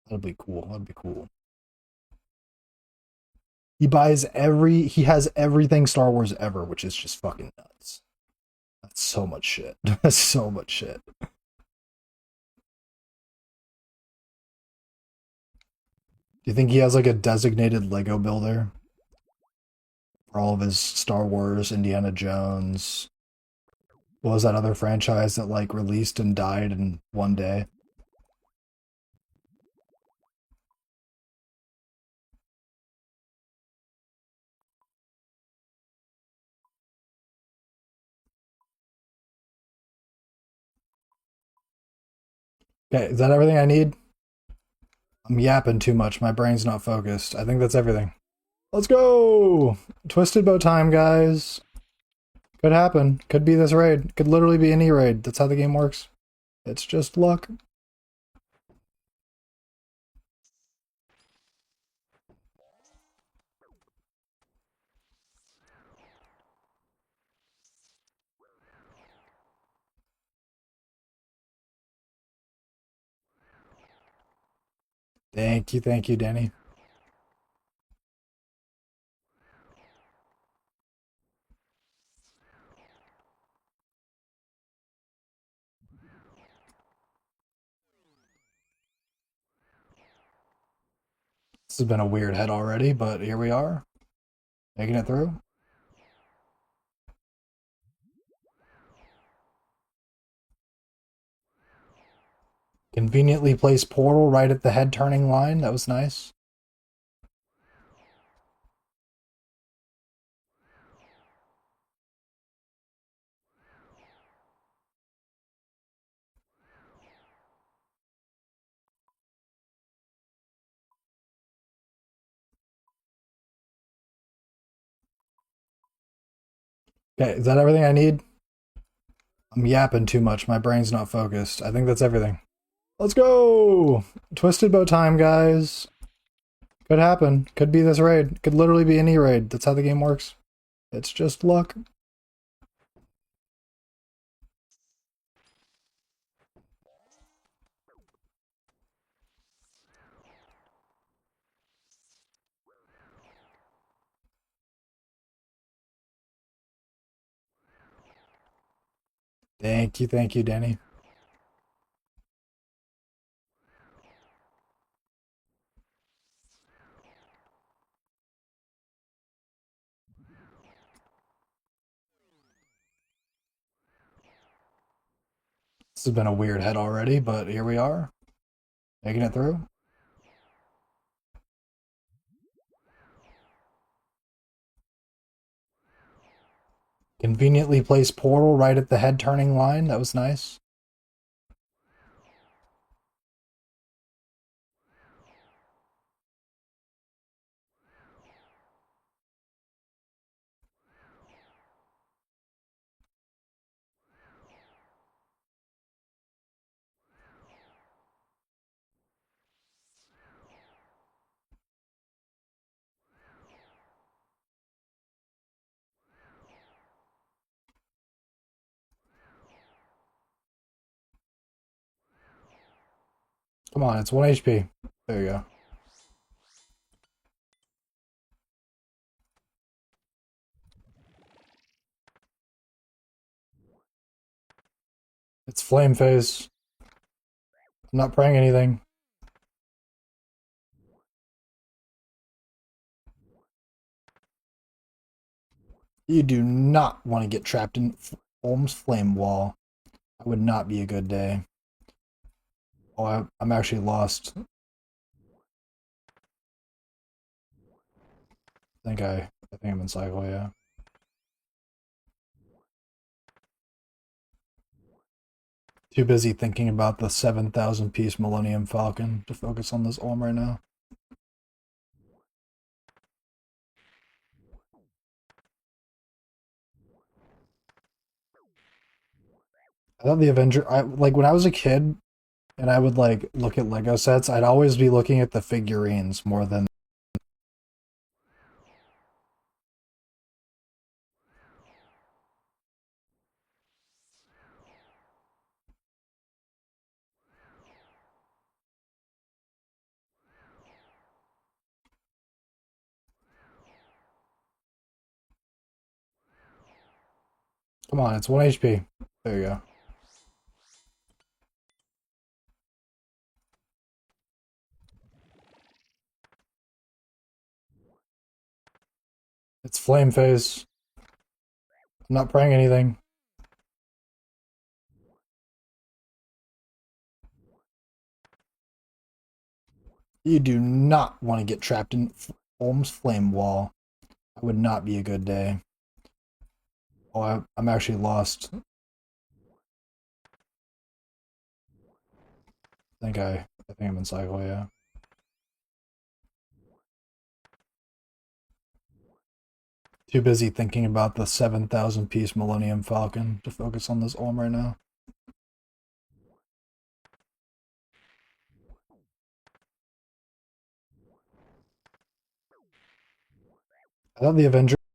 That'd be cool. That'd be cool. He has everything Star Wars ever, which is just fucking nuts. That's so much shit. That's so much shit. Do you think he has like a designated Lego builder for all of his Star Wars, Indiana Jones? What was that other franchise that like released and died in one day? Okay, is that everything I need? I'm yapping too much. My brain's not focused. I think that's everything. Let's go! Twisted bow time, guys. Could happen. Could be this raid. Could literally be any raid. That's how the game works. It's just luck. Thank you, Danny. This has been a weird head already, but here we are, making it through. Conveniently placed portal right at the head turning line. That was nice. Okay, is that everything I need? I'm yapping too much. My brain's not focused. I think that's everything. Let's go! Twisted bow time, guys. Could happen. Could be this raid. Could literally be any raid. That's how the game works. It's just luck. Thank you, Danny. This has been a weird head already, but here we are, making it through. Conveniently placed portal right at the head turning line. That was nice. Come on, it's 1 HP. There you go. It's flame phase. I'm not praying anything. You do not want to get trapped in Holmes' flame wall. That would not be a good day. Oh, I'm actually lost. I think I'm in cycle, yeah. Too busy thinking about the 7,000 piece Millennium Falcon to focus on this Olm right now. I thought the Avenger, like when I was a kid and I would like look at Lego sets, I'd always be looking at the figurines more than Come on, it's 1 HP. There you go. It's flame phase. I'm not praying anything. You do not want to get trapped in Holmes' flame wall. That would not be a good day. Oh, I'm actually lost. I think I'm in cycle, yeah. Too busy thinking about the 7,000 piece Millennium Falcon to focus on this Olm right now. I thought the Avenger